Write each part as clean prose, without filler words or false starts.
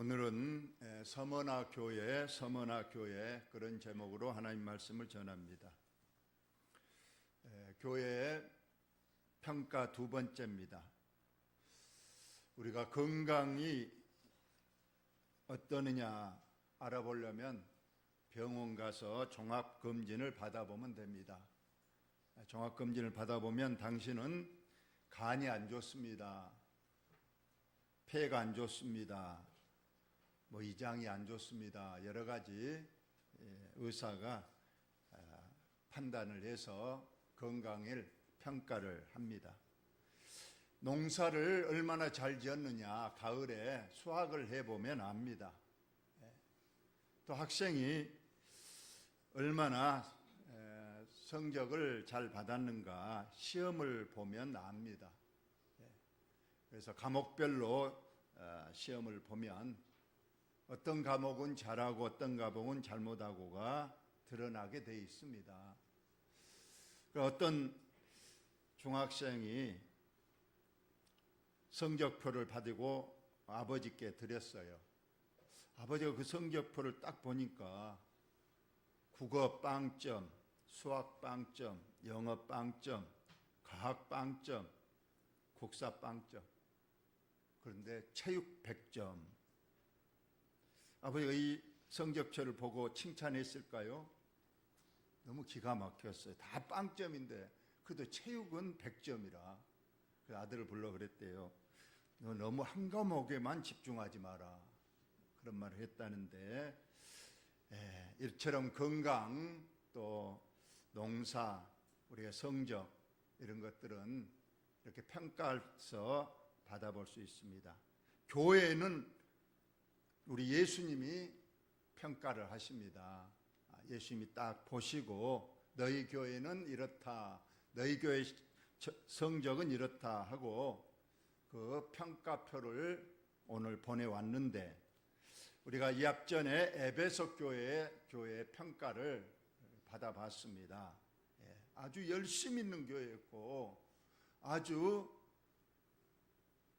오늘은 서머나 교회 그런 제목으로 하나님 말씀을 전합니다. 교회의 평가 두 번째입니다. 우리가 건강이 어떠느냐 알아보려면 병원 가서 종합검진을 받아보면 됩니다. 종합검진을 받아보면 당신은 간이 안 좋습니다. 폐가 안 좋습니다. 이장이 안 좋습니다. 여러 가지 의사가 판단을 해서 건강을 평가를 합니다. 농사를 얼마나 잘 지었느냐 가을에 수확을 해보면 압니다. 또 학생이 얼마나 성적을 잘 받았는가 시험을 보면 압니다. 그래서 과목별로 시험을 보면 어떤 과목은 잘하고 어떤 과목은 잘못하고가 드러나게 돼 있습니다. 어떤 중학생이 성적표를 받고 아버지께 드렸어요. 아버지가 그 성적표를 딱 보니까 국어 빵점, 수학 빵점, 영어 빵점, 과학 빵점, 국사 빵점. 그런데 체육 100점. 아버지가 이 성적표를 보고 칭찬했을까요? 너무 기가 막혔어요. 다 빵점인데 그래도 체육은 100점이라. 그 아들을 불러 그랬대요. 너 너무 한 과목에만 집중하지 마라. 그런 말을 했다는데 이처럼 건강 또 농사 우리의 성적 이런 것들은 이렇게 평가해서 받아볼 수 있습니다. 교회는 우리 예수님이 평가를 하십니다. 예수님이 딱 보시고 너희 교회는 이렇다, 너희 교회 성적은 이렇다 하고 그 평가표를 오늘 보내왔는데 우리가 이 앞전에 에베소 교회의 평가를 받아봤습니다. 아주 열심 있는 교회였고 아주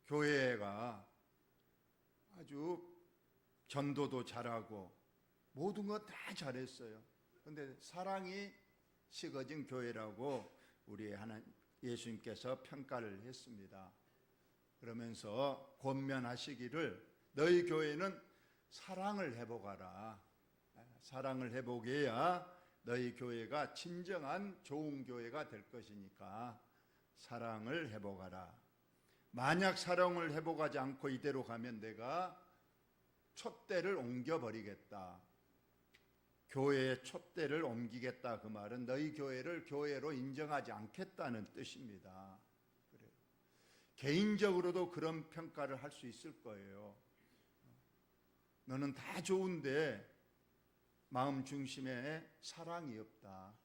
교회가 아주 전도도 잘하고 모든 거 다 잘했어요. 그런데 사랑이 식어진 교회라고 우리 예수님께서 평가를 했습니다. 그러면서 권면하시기를 너희 교회는 사랑을 회복하라. 사랑을 회복해야 너희 교회가 진정한 좋은 교회가 될 것이니까 사랑을 회복하라. 만약 사랑을 회복하지 않고 이대로 가면 내가 촛대를 옮겨버리겠다. 교회의 촛대를 옮기겠다. 그 말은 너희 교회를 교회로 인정하지 않겠다는 뜻입니다. 그래요. 개인적으로도 그런 평가를 할 수 있을 거예요. 너는 다 좋은데 마음 중심에 사랑이 없다.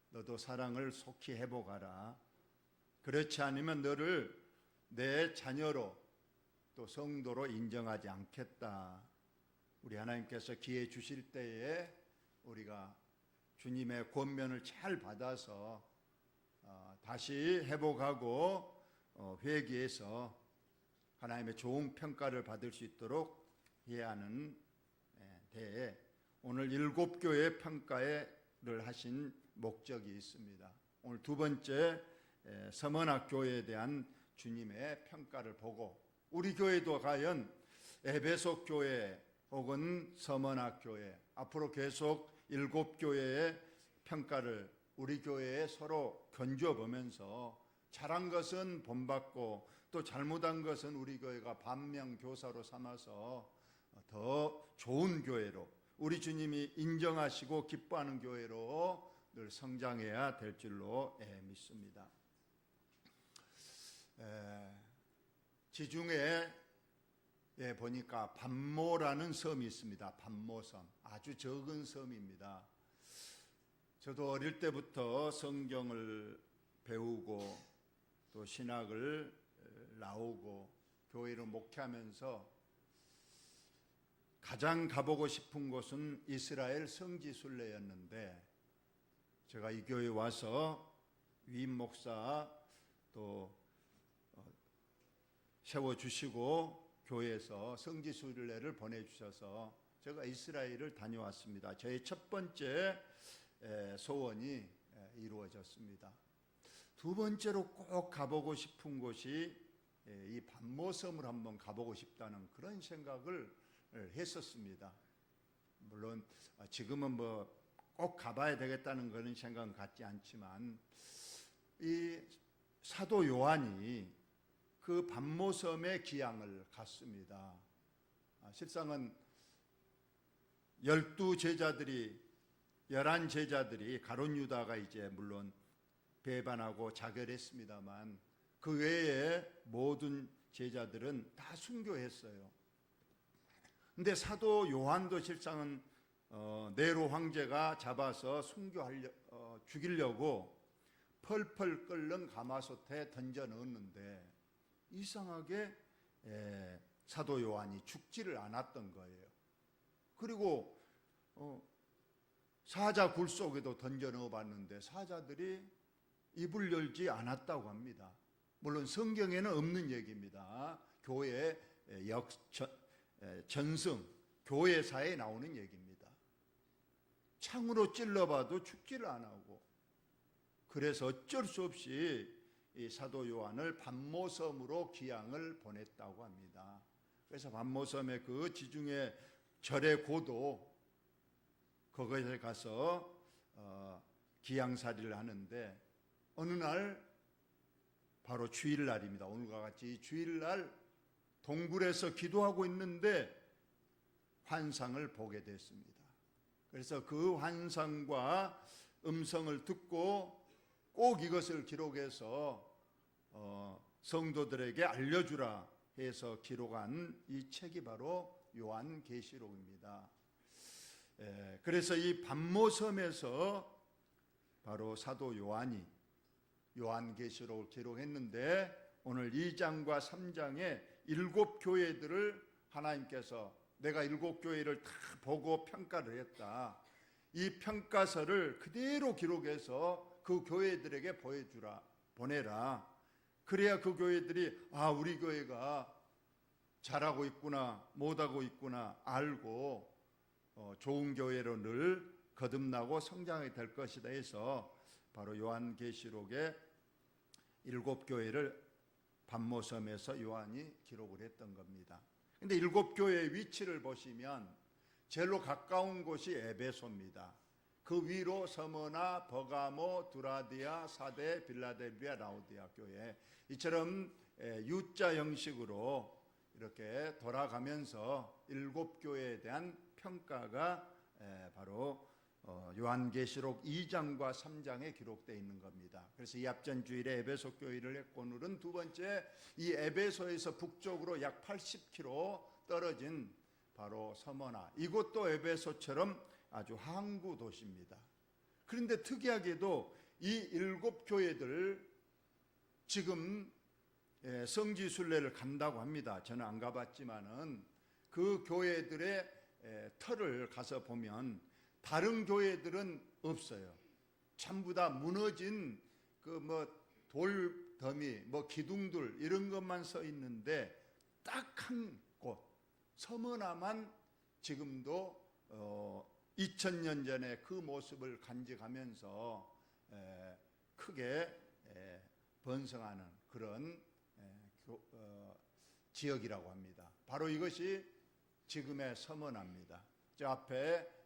너도 사랑을 속히 회복하라. 그렇지 않으면 너를 내 자녀로 또 성도로 인정하지 않겠다. 우리 하나님께서 기회 주실 때에 우리가 주님의 권면을 잘 받아서 다시 회복하고 회개해서 하나님의 좋은 평가를 받을 수 있도록 해야 하는 데에 오늘 7교회 평가를 하신 목적이 있습니다. 오늘 두 번째 서머나 교회에 대한 주님의 평가를 보고 우리 교회도 과연 에베소 교회 혹은 서머나 교회 앞으로 계속 7교회의 평가를 우리 교회에 서로 견주어보면서 잘한 것은 본받고 또 잘못한 것은 우리 교회가 반면교사로 삼아서 더 좋은 교회로 우리 주님이 인정하시고 기뻐하는 교회로 늘 성장해야 될 줄로 믿습니다. 지중해에 보니까 반모라는 섬이 있습니다. 반모섬, 아주 적은 섬입니다. 저도 어릴 때부터 성경을 배우고 또 신학을 나오고 교회를 목회하면서 가장 가보고 싶은 곳은 이스라엘 성지순례였는데 제가 이 교회에 와서 위임 목사 또 세워주시고 교회에서 성지순례를 보내주셔서 제가 이스라엘을 다녀왔습니다. 저의 첫 번째 소원이 이루어졌습니다. 두 번째로 꼭 가보고 싶은 곳이 이 반모섬을 한번 가보고 싶다는 그런 생각을 했었습니다. 물론 지금은 뭐 꼭 가봐야 되겠다는 그런 생각은 갖지 않지만 이 사도 요한이 그 반모섬의 기양을 갔습니다. 실상은 11제자들이 가룟 유다가 이제 물론 배반하고 자결했습니다만 그 외에 모든 제자들은 다 순교했어요. 근데 사도 요한도 실상은 네로 황제가 잡아서 죽이려고 펄펄 끓는 가마솥에 던져 넣었는데 이상하게 사도 요한이 죽지를 않았던 거예요. 그리고 사자 굴 속에도 던져 넣어봤는데 사자들이 입을 열지 않았다고 합니다. 물론 성경에는 없는 얘기입니다. 교회 전승, 교회사에 나오는 얘기입니다. 창으로 찔러봐도 죽지를 안 하고, 그래서 어쩔 수 없이 이 사도 요한을 반모섬으로 기양을 보냈다고 합니다. 그래서 반모섬의 그 지중해 절의 고도 그것에 가서 기양살이를 하는데 어느 날 바로 주일날입니다. 오늘과 같이 주일날 동굴에서 기도하고 있는데 환상을 보게 됐습니다. 그래서 그 환상과 음성을 듣고 꼭 이것을 기록해서 성도들에게 알려주라 해서 기록한 이 책이 바로 요한계시록입니다. 그래서 이 반모섬에서 바로 사도 요한이 요한계시록을 기록했는데 오늘 2장과 3장에 7교회들을 하나님께서 내가 7교회를 다 보고 평가를 했다. 이 평가서를 그대로 기록해서 그 교회들에게 보내라. 그래야 그 교회들이 우리 교회가 잘하고 있구나, 못하고 있구나 알고 좋은 교회로 늘 거듭나고 성장하게 될 것이다 해서 바로 요한계시록의 7교회를 반모섬에서 요한이 기록을 했던 겁니다. 근데 7교회의 위치를 보시면 제일 가까운 곳이 에베소입니다. 그 위로 서머나, 버가모, 두라디아, 사데, 빌라델비아, 라오디아 교회 이처럼 U자 형식으로 이렇게 돌아가면서 7교회에 대한 평가가 바로 요한계시록 2장과 3장에 기록되어 있는 겁니다. 그래서 이 앞전 주일에 에베소 교회를 했고 오늘은 두 번째 이 에베소에서 북쪽으로 약 80km 떨어진 바로 서머나, 이곳도 에베소처럼 아주 항구 도시입니다. 그런데 특이하게도 이 7교회들 지금 성지순례를 간다고 합니다. 저는 안 가봤지만은 그 교회들의 터를 가서 보면 다른 교회들은 없어요. 전부 다 무너진 돌더미, 기둥들 이런 것만 서 있는데 딱 한 곳 서머나만 지금도 2000년 전에 그 모습을 간직하면서 크게 번성하는 그런 지역이라고 합니다. 바로 이것이 지금의 서머나입니다. 저 앞에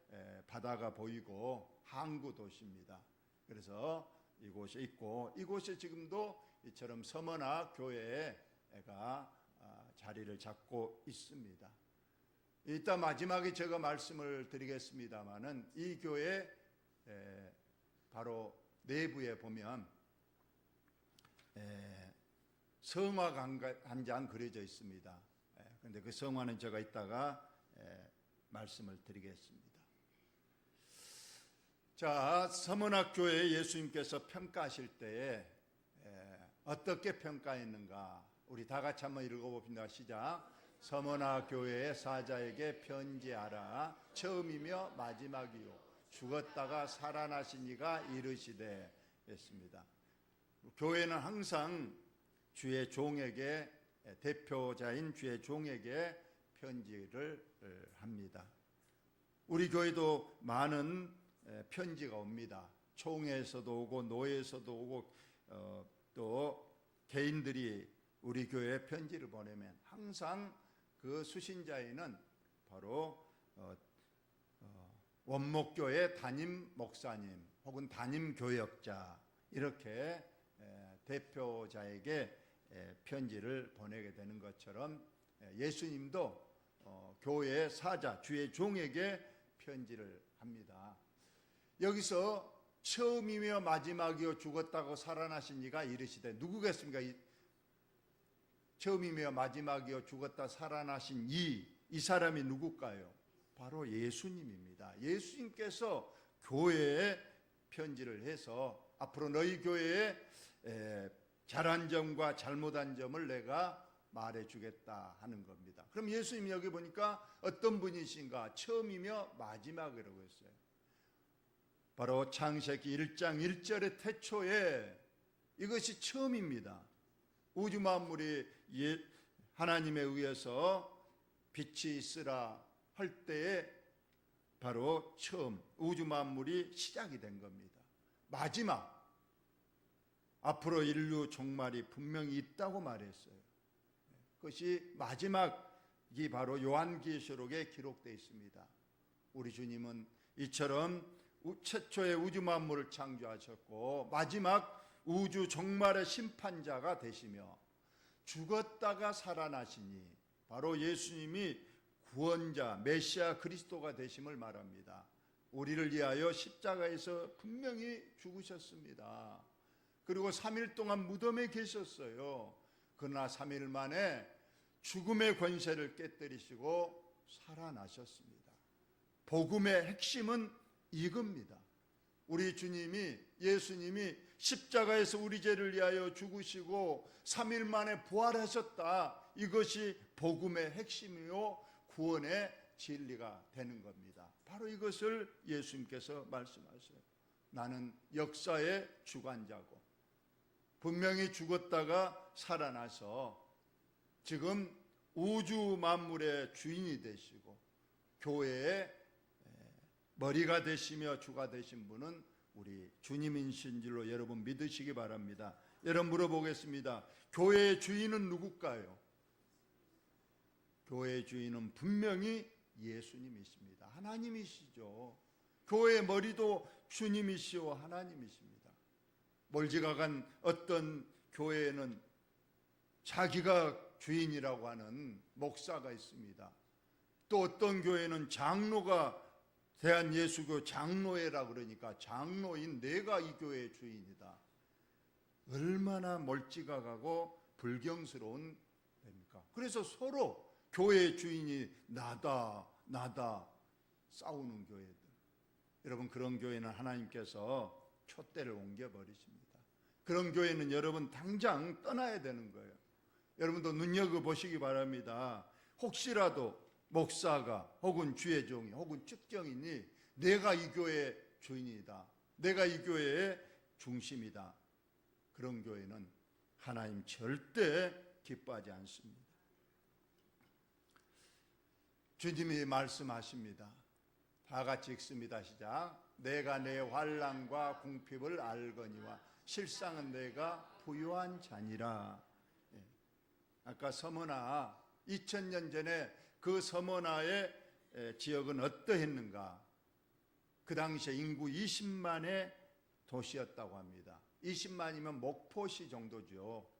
바다가 보이고 항구 도시입니다. 그래서 이곳에 있고 이곳에 지금도 이처럼 서머나 교회가 자리를 잡고 있습니다. 이따 마지막에 제가 말씀을 드리겠습니다마는 이 교회 바로 내부에 보면 성화가 한 장 그려져 있습니다. 그런데 그 성화는 제가 이따가 말씀을 드리겠습니다. 자, 서문학교에 예수님께서 평가하실 때에 어떻게 평가했는가 우리 다 같이 한번 읽어봅니다. 시작. 서머나 교회의 사자에게 편지하라. 처음이며 마지막이요 죽었다가 살아나신 이가 이르시되 했습니다. 교회는 항상 주의 종에게 대표자인 주의 종에게 편지를 합니다. 우리 교회도 많은 편지가 옵니다. 총회에서도 오고 노회에서도 오고 또 개인들이 우리 교회에 편지를 보내면 항상 그 수신자에는 바로 원목교회 담임 목사님 혹은 담임 교역자 이렇게 대표자에게 편지를 보내게 되는 것처럼 예수님도 교회의 사자 주의 종에게 편지를 합니다. 여기서 처음이며 마지막이요 죽었다고 살아나신 이가 이르시되 누구겠습니까? 처음이며 마지막이요 죽었다 살아나신 이 사람이 누굴까요? 바로 예수님입니다. 예수님께서 교회에 편지를 해서 앞으로 너희 교회에 잘한 점과 잘못한 점을 내가 말해주겠다 하는 겁니다. 그럼 예수님이 여기 보니까 어떤 분이신가? 처음이며 마지막이라고 했어요. 바로 창세기 1장 1절의 태초에 이것이 처음입니다. 우주 만물이 하나님에 의해서 빛이 있으라 할 때에 바로 처음 우주 만물이 시작이 된 겁니다. 마지막 앞으로 인류 종말이 분명히 있다고 말했어요. 그것이 마지막이 바로 요한계시록에 기록되어 있습니다. 우리 주님은 이처럼 최초의 우주 만물을 창조하셨고 마지막 우주 종말의 심판자가 되시며 죽었다가 살아나시니 바로 예수님이 구원자 메시아 그리스도가 되심을 말합니다. 우리를 위하여 십자가에서 분명히 죽으셨습니다. 그리고 3일 동안 무덤에 계셨어요. 그러나 3일 만에 죽음의 권세를 깨뜨리시고 살아나셨습니다. 복음의 핵심은 이겁니다. 우리 주님이 예수님이 십자가에서 우리 죄를 위하여 죽으시고 3일 만에 부활하셨다. 이것이 복음의 핵심이요 구원의 진리가 되는 겁니다. 바로 이것을 예수님께서 말씀하세요. 나는 역사의 주관자고 분명히 죽었다가 살아나서 지금 우주 만물의 주인이 되시고 교회의 머리가 되시며 주가 되신 분은 우리 주님이신 줄로 여러분 믿으시기 바랍니다. 여러분 물어보겠습니다. 교회의 주인은 누굴까요? 교회의 주인은 분명히 예수님이십니다. 하나님이시죠. 교회의 머리도 주님이시오 하나님이십니다. 멀지가 간 어떤 교회에는 자기가 주인이라고 하는 목사가 있습니다. 또 어떤 교회는 장로가 대한예수교 장로회라 그러니까 장로인 내가 이 교회의 주인이다. 얼마나 멀찌감하고 불경스러운 됩니까? 그래서 서로 교회의 주인이 나다 싸우는 교회들. 여러분 그런 교회는 하나님께서 촛대를 옮겨버리십니다. 그런 교회는 여러분 당장 떠나야 되는 거예요. 여러분도 눈여겨보시기 바랍니다. 혹시라도 목사가 혹은 주의 종이 혹은 측경인이 내가 이 교회의 주인이다, 내가 이 교회의 중심이다, 그런 교회는 하나님 절대 기뻐하지 않습니다. 주님이 말씀하십니다. 다 같이 읽습니다. 시작. 내가 내 환난과 궁핍을 알거니와 실상은 내가 부유한 자니라. 아까 서머나 2000년 전에 그 서머나의 지역은 어떠했는가? 그 당시에 인구 20만의 도시였다고 합니다. 20만이면 목포시 정도죠.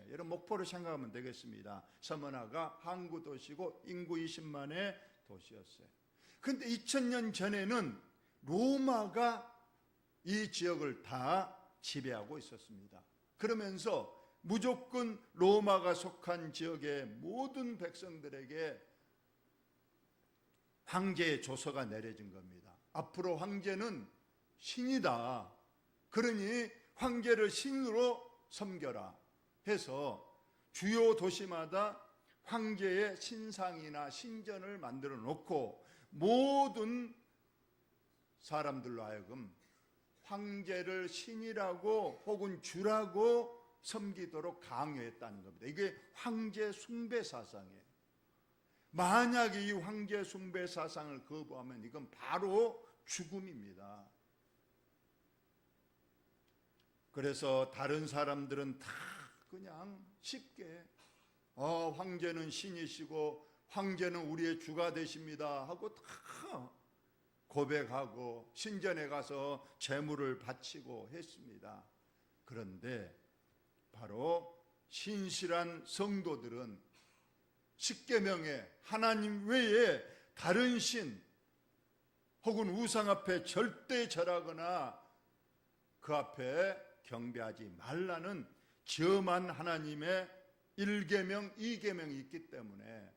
여러분 목포를 생각하면 되겠습니다. 서머나가 항구 도시고 인구 20만의 도시였어요. 그런데 2000년 전에는 로마가 이 지역을 다 지배하고 있었습니다. 그러면서 무조건 로마가 속한 지역의 모든 백성들에게 황제의 조서가 내려진 겁니다. 앞으로 황제는 신이다. 그러니 황제를 신으로 섬겨라 해서 주요 도시마다 황제의 신상이나 신전을 만들어 놓고 모든 사람들로 하여금 황제를 신이라고 혹은 주라고 섬기도록 강요했다는 겁니다. 이게 황제 숭배 사상이에요. 만약에 이 황제 숭배 사상을 거부하면 이건 바로 죽음입니다. 그래서 다른 사람들은 다 그냥 쉽게 황제는 신이시고 황제는 우리의 주가 되십니다 하고 다 고백하고 신전에 가서 제물을 바치고 했습니다. 그런데 바로 신실한 성도들은 십계명에 하나님 외에 다른 신 혹은 우상 앞에 절대 절하거나 그 앞에 경배하지 말라는 점한 하나님의 1계명, 2계명이 있기 때문에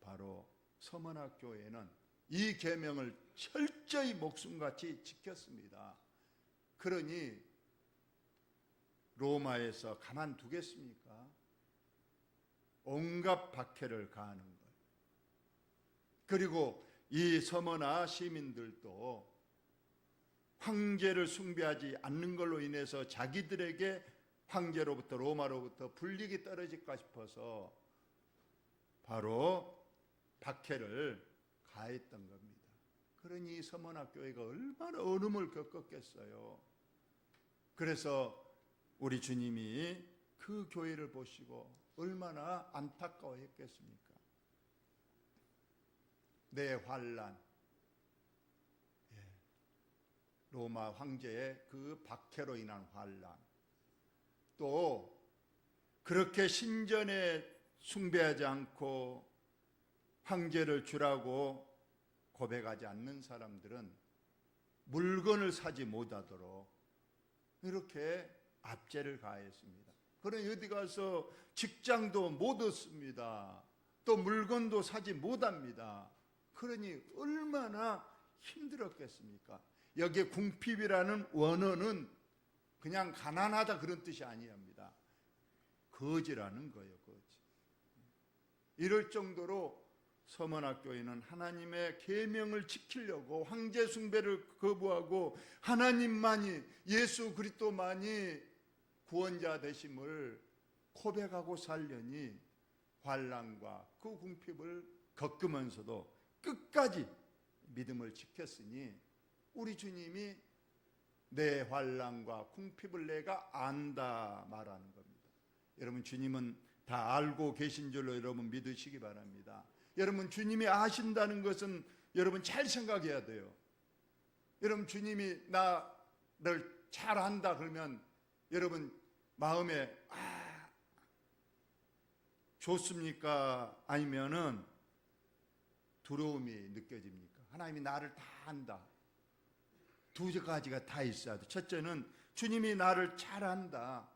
바로 서문학교회는 이 계명을 철저히 목숨같이 지켰습니다. 그러니 로마에서 가만두겠습니까? 온갖 박해를 가하는 거예요. 그리고 이 서머나 시민들도 황제를 숭배하지 않는 걸로 인해서 자기들에게 황제로부터 로마로부터 불이익이 떨어질까 싶어서 바로 박해를 가했던 겁니다. 그러니 서머나 교회가 얼마나 어려움을 겪었겠어요. 그래서 우리 주님이 그 교회를 보시고 얼마나 안타까워했겠습니까? 내 환난, 로마 황제의 그 박해로 인한 환난, 또 그렇게 신전에 숭배하지 않고 황제를 주라고 고백하지 않는 사람들은 물건을 사지 못하도록 이렇게 압제를 가했습니다. 그러니 어디 가서 직장도 못 얻습니다. 또 물건도 사지 못합니다. 그러니 얼마나 힘들었겠습니까? 여기에 궁핍이라는 원어는 그냥 가난하다 그런 뜻이 아니랍니다. 거지라는 거예요, 거지. 이럴 정도로 서문학교에는 하나님의 계명을 지키려고 황제 숭배를 거부하고 하나님만이, 예수 그리스도만이 구원자 되심을 고백하고 살려니 환난과 그 궁핍을 겪으면서도 끝까지 믿음을 지켰으니 우리 주님이 내 환난과 궁핍을 내가 안다 말하는 겁니다. 여러분, 주님은 다 알고 계신 줄로 여러분 믿으시기 바랍니다. 여러분, 주님이 아신다는 것은 여러분 잘 생각해야 돼요. 여러분, 주님이 나를 잘 안다 그러면 여러분 마음에 좋습니까? 아니면은 두려움이 느껴집니까? 하나님이 나를 다 안다. 두 가지가 다 있어야 돼. 첫째는 주님이 나를 잘 안다.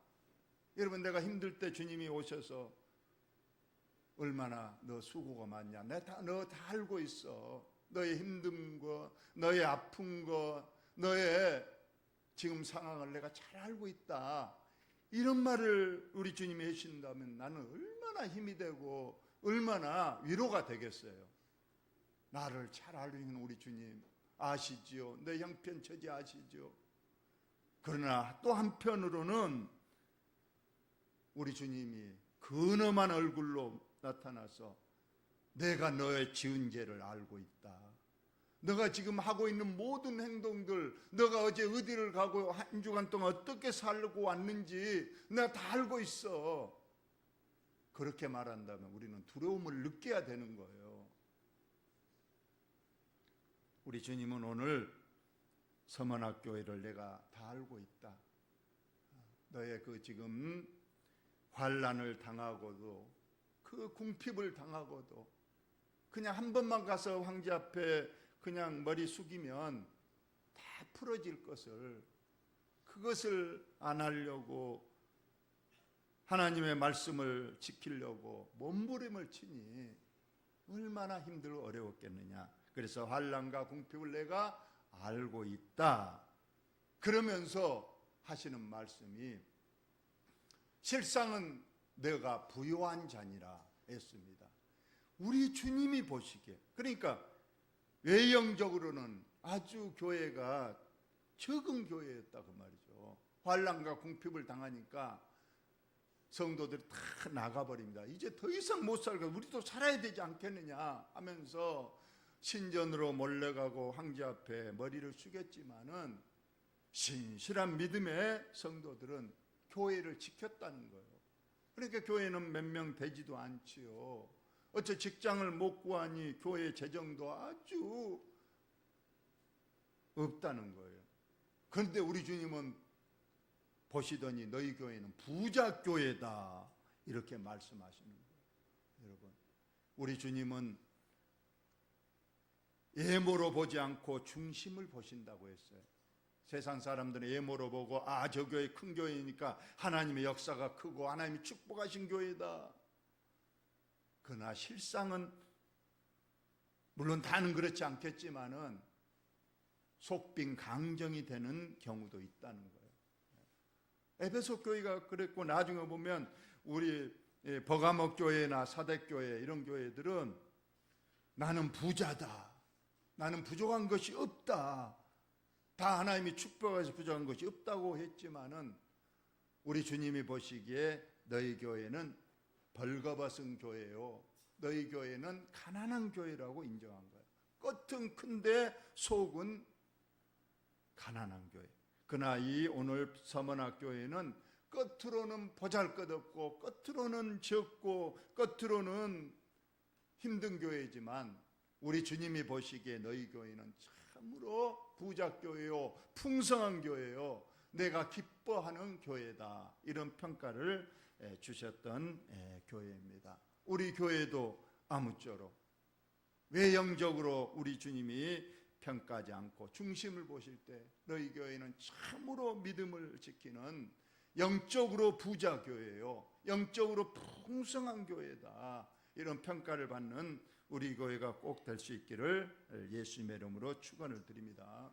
여러분, 내가 힘들 때 주님이 오셔서 얼마나 너 수고가 많냐, 너 다 알고 있어. 너의 힘든 거, 너의 아픈 거, 너의 지금 상황을 내가 잘 알고 있다. 이런 말을 우리 주님이 해주신다면 나는 얼마나 힘이 되고 얼마나 위로가 되겠어요. 나를 잘 알는 우리 주님 아시지요? 내 형편처지 아시죠? 그러나 또 한편으로는 우리 주님이 근엄한 얼굴로 나타나서 내가 너의 지은 죄를 알고 있다. 너가 지금 하고 있는 모든 행동들, 너가 어제 어디를 가고 한 주간 동안 어떻게 살고 왔는지 내가 다 알고 있어. 그렇게 말한다면 우리는 두려움을 느껴야 되는 거예요. 우리 주님은 오늘 서문학교회를 내가 다 알고 있다. 너의 그 지금 환난을 당하고도 그 궁핍을 당하고도 그냥 한 번만 가서 황제 앞에 그냥 머리 숙이면 다 풀어질 것을, 그것을 안 하려고 하나님의 말씀을 지키려고 몸부림을 치니 얼마나 힘들고 어려웠겠느냐. 그래서 환난과 궁핍을 내가 알고 있다. 그러면서 하시는 말씀이 실상은 내가 부요한 자니라 했습니다. 우리 주님이 보시기에, 그러니까 외형적으로는 아주 교회가 적은 교회였다 그 말이죠. 환난과 궁핍을 당하니까 성도들이 다 나가버립니다. 이제 더 이상 못 살고 우리도 살아야 되지 않겠느냐 하면서 신전으로 몰려가고 황제 앞에 머리를 숙였지만은 신실한 믿음의 성도들은 교회를 지켰다는 거예요. 그러니까 교회는 몇 명 되지도 않지요. 어째 직장을 못 구하니 교회 재정도 아주 없다는 거예요. 그런데 우리 주님은 보시더니 너희 교회는 부자 교회다 이렇게 말씀하시는 거예요. 여러분, 우리 주님은 예모로 보지 않고 중심을 보신다고 했어요. 세상 사람들은 예모로 보고 저 교회 큰 교회니까 하나님의 역사가 크고 하나님이 축복하신 교회다. 그러나 실상은 물론 다는 그렇지 않겠지만은 속빈 강정이 되는 경우도 있다는 거예요. 에베소 교회가 그랬고 나중에 보면 우리 버가목 교회나 사대교회 이런 교회들은 나는 부자다. 나는 부족한 것이 없다. 다 하나님이 축복해서 부족한 것이 없다고 했지만은 우리 주님이 보시기에 너희 교회는 벌거벗은 교회요. 너희 교회는 가난한 교회라고 인정한 거예요. 겉은 큰데 속은 가난한 교회. 그러나 이 오늘 서문학 교회는 겉으로는 보잘것없고 겉으로는 적고 겉으로는 힘든 교회지만 우리 주님이 보시기에 너희 교회는 참으로 부자 교회요, 풍성한 교회요, 내가 기뻐하는 교회다 이런 평가를 주셨던 교회입니다. 우리 교회도 아무쪼록 외형적으로 우리 주님이 평가하지 않고 중심을 보실 때 너희 교회는 참으로 믿음을 지키는 영적으로 부자 교회요, 영적으로 풍성한 교회다 이런 평가를 받는 우리 교회가 꼭 될 수 있기를 예수님의 이름으로 축원을 드립니다.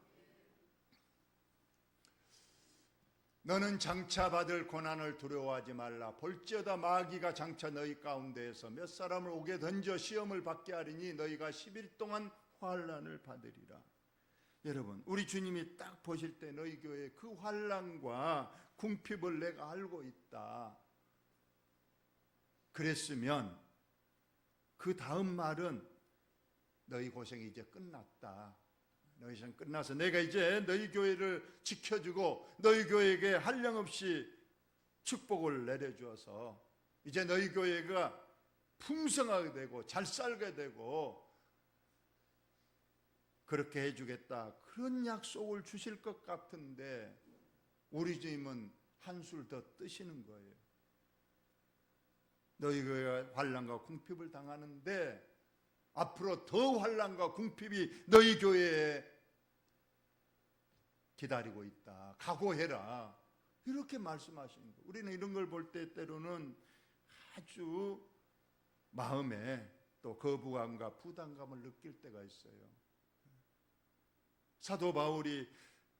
너는 장차 받을 고난을 두려워하지 말라. 볼지어다 마귀가 장차 너희 가운데에서 몇 사람을 옥에 던져 시험을 받게 하리니 너희가 10일 동안 환난을 받으리라. 여러분, 우리 주님이 딱 보실 때 너희 교회의 그 환난과 궁핍을 내가 알고 있다 그랬으면 그 다음 말은 너희 고생이 이제 끝났다. 너희 고생 끝나서 내가 이제 너희 교회를 지켜주고 너희 교회에게 한량없이 축복을 내려주어서 이제 너희 교회가 풍성하게 되고 잘 살게 되고 그렇게 해주겠다 그런 약속을 주실 것 같은데 우리 주님은 한술 더 뜨시는 거예요. 너희 교회가 환난과 궁핍을 당하는데 앞으로 더 환난과 궁핍이 너희 교회에 기다리고 있다. 각오해라. 이렇게 말씀하시는 거예요. 우리는 이런 걸 볼 때 때로는 아주 마음에 또 거부감과 부담감을 느낄 때가 있어요. 사도 바울이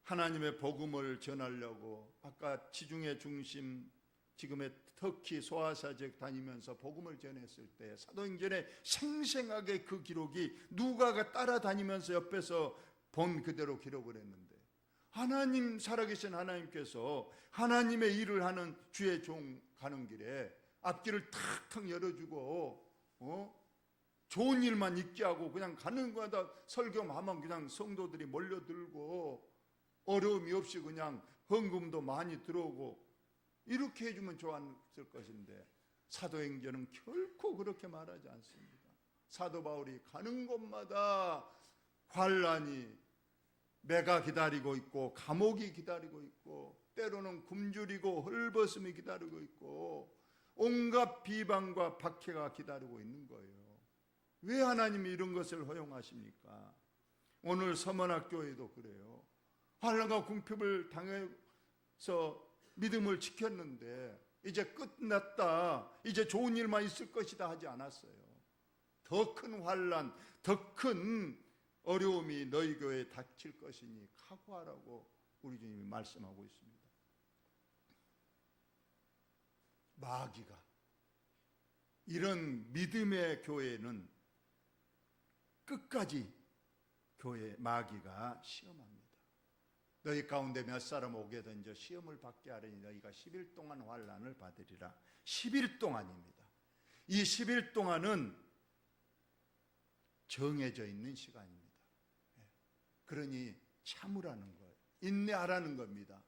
하나님의 복음을 전하려고 아까 지중해 중심 지금의 터키 소아시아 지역 다니면서 복음을 전했을 때 사도행전에 생생하게 그 기록이 누가가 따라다니면서 옆에서 본 그대로 기록을 했는데 하나님 살아계신 하나님께서 하나님의 일을 하는 주의 종 가는 길에 앞길을 탁탁 열어주고 좋은 일만 있게 하고 그냥 가는 거다 설교하면 그냥 성도들이 몰려들고 어려움이 없이 그냥 헌금도 많이 들어오고 이렇게 해주면 좋았을 것인데 사도행전은 결코 그렇게 말하지 않습니다. 사도 바울이 가는 곳마다 환난이 매가 기다리고 있고 감옥이 기다리고 있고 때로는 굶주리고 헐벗음이 기다리고 있고 온갖 비방과 박해가 기다리고 있는 거예요. 왜 하나님이 이런 것을 허용하십니까? 오늘 서문학교에도 그래요. 환난과 궁핍을 당해서 믿음을 지켰는데 이제 끝났다, 이제 좋은 일만 있을 것이다 하지 않았어요. 더 큰 환난, 더 큰 어려움이 너희 교회에 닥칠 것이니 각오하라고 우리 주님이 말씀하고 있습니다. 마귀가 이런 믿음의 교회는 끝까지 교회 마귀가 시험합니다. 너희 가운데 몇 사람 오게 던져 시험을 받게 하려니 너희가 10일 동안 환난을 받으리라. 10일 동안입니다. 이 10일 동안은 정해져 있는 시간입니다. 그러니 참으라는 거예요. 인내하라는 겁니다.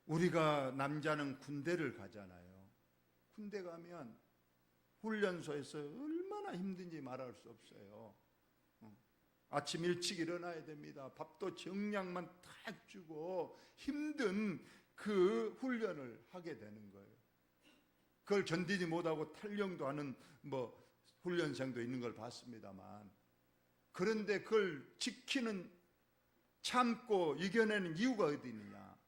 우리가 남자는 군대를 가잖아요. 군대 가면 훈련소에서 얼마나 힘든지 말할 수 없어요. 아침 일찍 일어나야 됩니다. 밥도 정량만 탁 주고 힘든 그 훈련을 하게 되는 거예요. 그걸 견디지 못하고 탈영도 하는 훈련생도 있는 걸 봤습니다만, 그런데 그걸 지키는, 참고 이겨내는 이유가 어디 있느냐?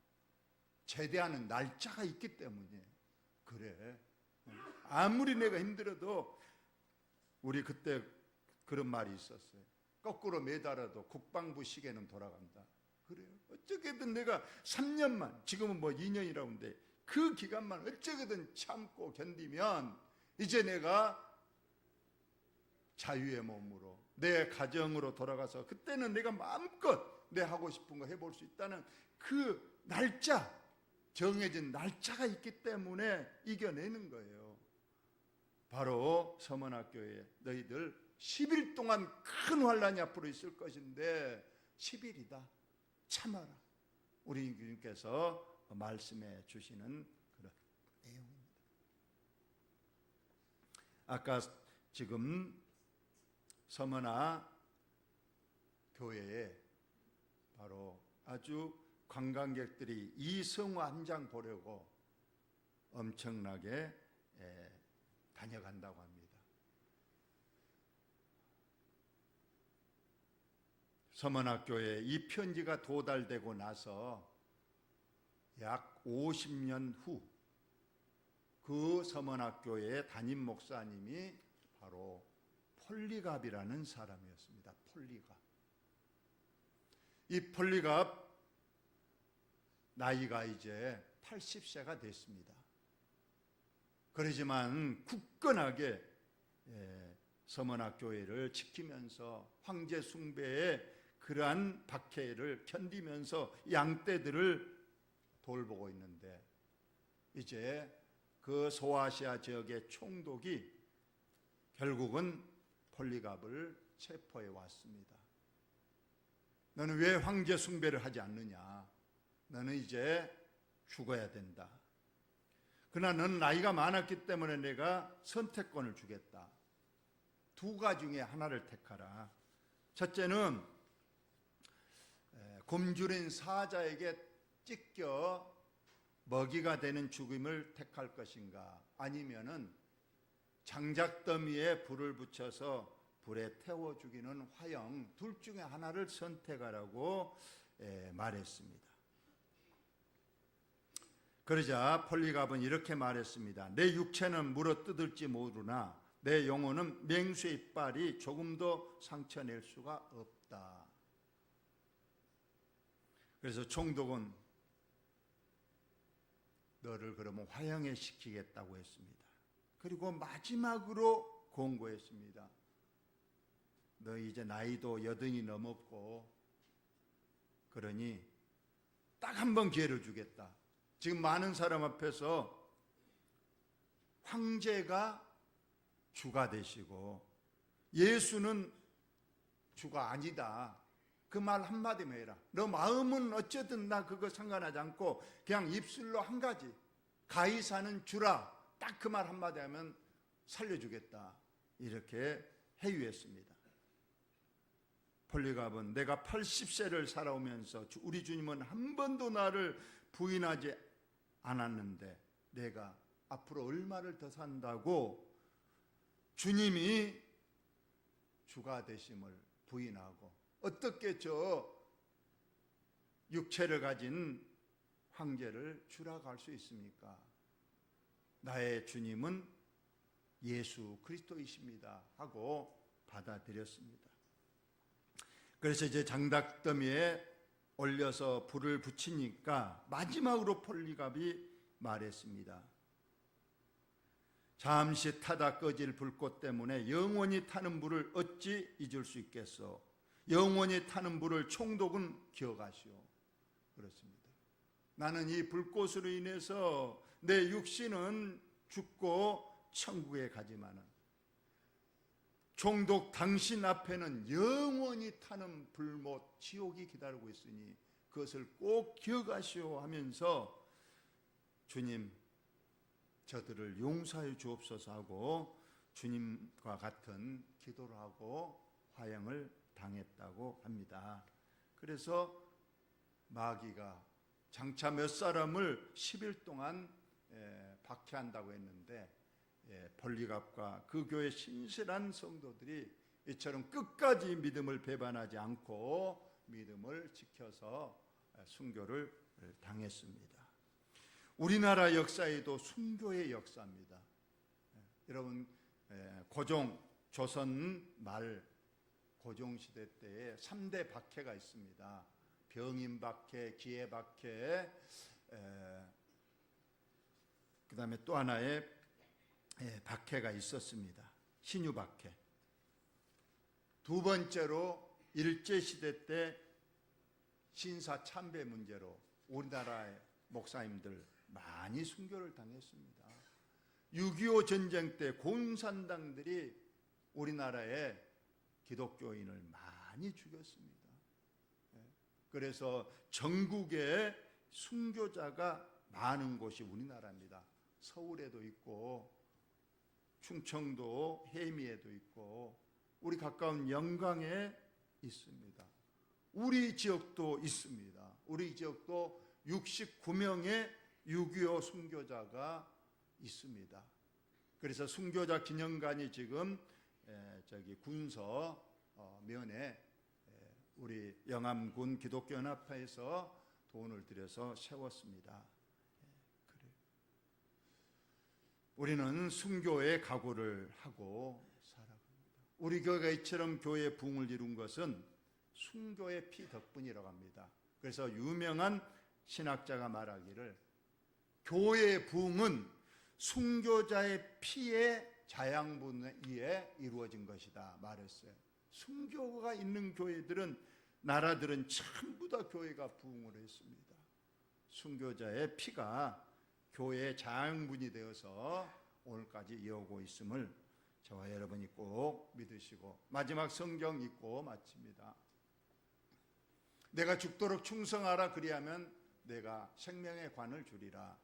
제대하는 날짜가 있기 때문에 그래. 아무리 내가 힘들어도, 우리 그때 그런 말이 있었어요. 거꾸로 매달아도 국방부 시계는 돌아간다. 그래요. 어떻게든 내가 3년만, 지금은 2년이라고 하는데 그 기간만 어떻게든 참고 견디면 이제 내가 자유의 몸으로 내 가정으로 돌아가서 그때는 내가 마음껏 내 하고 싶은 거 해볼 수 있다는 그 날짜, 정해진 날짜가 있기 때문에 이겨내는 거예요. 바로 서문학교에 너희들 10일 동안 큰 환난이 앞으로 있을 것인데 10일이다. 참아라. 우리 주님께서 말씀해 주시는 그런 내용입니다. 아까 지금 서문화 교회에 바로 아주 관광객들이 이 성화 한 장 보려고 엄청나게 다녀간다고 합니다. 서문학교에 이 편지가 도달되고 나서 약 50년 후 그 서문학교의 담임 목사님이 바로 폴리갑이라는 사람이었습니다. 폴리갑. 이 폴리갑 나이가 이제 80세가 됐습니다. 그러지만 굳건하게 서문학교회를 지키면서 황제 숭배의 그러한 박해를 견디면서 양떼들을 돌보고 있는데, 이제 그 소아시아 지역의 총독이 결국은 폴리갑을 체포해 왔습니다. 너는 왜 황제 숭배를 하지 않느냐? 너는 이제 죽어야 된다. 그러나 너는 나이가 많았기 때문에 내가 선택권을 주겠다. 두 가지 중에 하나를 택하라. 첫째는 굶주린 사자에게 찢겨 먹이가 되는 죽음을 택할 것인가, 아니면은 장작더미에 불을 붙여서 불에 태워 죽이는 화형, 둘 중에 하나를 선택하라고 말했습니다. 그러자 폴리갑은 이렇게 말했습니다. 내 육체는 물어뜯을지 모르나 내 영혼은 맹수의 이빨이 조금도 상처낼 수가 없다. 그래서 총독은 너를 그러면 화형에 시키겠다고 했습니다. 그리고 마지막으로 권고했습니다. 너 이제 나이도 80이 넘었고 그러니 딱 한 번 기회를 주겠다. 지금 많은 사람 앞에서 황제가 주가 되시고 예수는 주가 아니다. 그 말 한마디만 해라. 너 마음은 어쨌든 나 그거 상관하지 않고 그냥 입술로 한 가지, 가이사는 주라. 딱 그 말 한마디 하면 살려주겠다. 이렇게 해유했습니다. 폴리갑은 내가 80세를 살아오면서 우리 주님은 한 번도 나를 부인하지 않았는데 내가 앞으로 얼마를 더 산다고 주님이 주가 되심을 부인하고 어떻게 저 육체를 가진 황제를 주라고 할 수 있습니까? 나의 주님은 예수 그리스도이십니다 하고 받아들였습니다. 그래서 이제 장작더미에 올려서 불을 붙이니까 마지막으로 폴리갑이 말했습니다. 잠시 타다 꺼질 불꽃 때문에 영원히 타는 불을 어찌 잊을 수 있겠소? 영원히 타는 불을 총독은 기억하시오. 그렇습니다. 나는 이 불꽃으로 인해서 내 육신은 죽고 천국에 가지만은 종독 당신 앞에는 영원히 타는 불못 지옥이 기다리고 있으니 그것을 꼭 기억하시오 하면서 주님 저들을 용서해 주옵소서 하고 주님과 같은 기도를 하고 화형을 당했다고 합니다. 그래서 마귀가 장차 몇 사람을 10일 동안 박해한다고 했는데 볼리갑과 그 교회 신실한 성도들이 이처럼 끝까지 믿음을 배반하지 않고 믿음을 지켜서 순교를 당했습니다. 우리나라 역사에도 순교의 역사입니다. 여러분 고종 조선 말 고종시대 때에 3대 박해가 있습니다. 병인 박해, 기해 박해, 그 다음에 또 하나의 박해가 있었습니다. 신유 박해. 두 번째로 일제시대 때 신사 참배 문제로 우리나라의 목사님들 많이 순교를 당했습니다. 6.25 전쟁 때 공산당들이 우리나라의 기독교인을 많이 죽였습니다. 그래서 전국에 순교자가 많은 곳이 우리나라입니다. 서울에도 있고 충청도 해미에도 있고 우리 가까운 영광에 있습니다. 우리 지역도 있습니다. 우리 지역도 69명의 6.25 순교자가 있습니다. 그래서 순교자 기념관이 지금 저기 군서 면에 우리 영암군 기독교연합회에서 돈을 들여서 세웠습니다. 우리는 순교의 각오를 하고 살아갑니다. 우리 교회가 이처럼 교회의 부흥을 이룬 것은 순교의 피 덕분이라고 합니다. 그래서 유명한 신학자가 말하기를 교회의 부흥은 순교자의 피의 자양분에 이루어진 것이다 말했어요. 순교가 있는 교회들은 나라들은 전부 다 교회가 부흥을 했습니다. 순교자의 피가 교회의 자양분이 되어서 오늘까지 이어오고 있음을 저와 여러분이 꼭 믿으시고 마지막 성경 읽고 마칩니다. 내가 죽도록 충성하라 그리하면 내가 생명의 관을 주리라.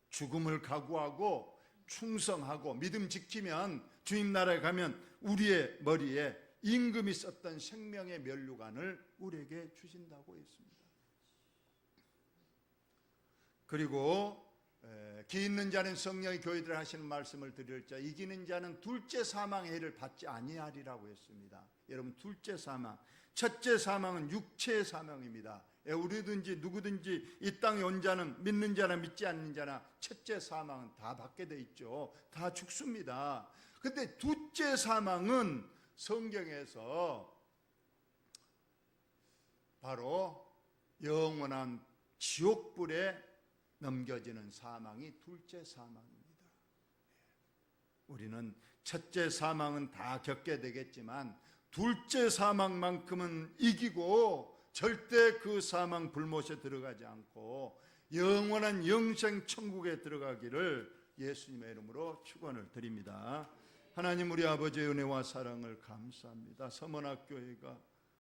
죽음을 각오하고 충성하고 믿음 지키면 주님 나라에 가면 우리의 머리에 임금이 썼던 생명의 면류관을 우리에게 주신다고 했습니다. 그리고 기 있는 자는 성령의 교회들 하시는 말씀을 드릴 자 이기는 자는 둘째 사망의 해를 받지 아니하리라고 했습니다. 여러분 둘째 사망, 첫째 사망은 육체의 사망입니다. 우리든지 누구든지 이 땅에 온 자는 믿는 자나 믿지 않는 자나 첫째 사망은 다 받게 돼 있죠. 다 죽습니다. 근데 둘째 사망은 성경에서 바로 영원한 지옥불에 넘겨지는 사망이 둘째 사망입니다. 우리는 첫째 사망은 다 겪게 되겠지만 둘째 사망만큼은 이기고 절대 그 사망 불못에 들어가지 않고 영원한 영생 천국에 들어가기를 예수님의 이름으로 축원을 드립니다. 하나님 우리 아버지의 은혜와 사랑을 감사합니다. 서문학교회가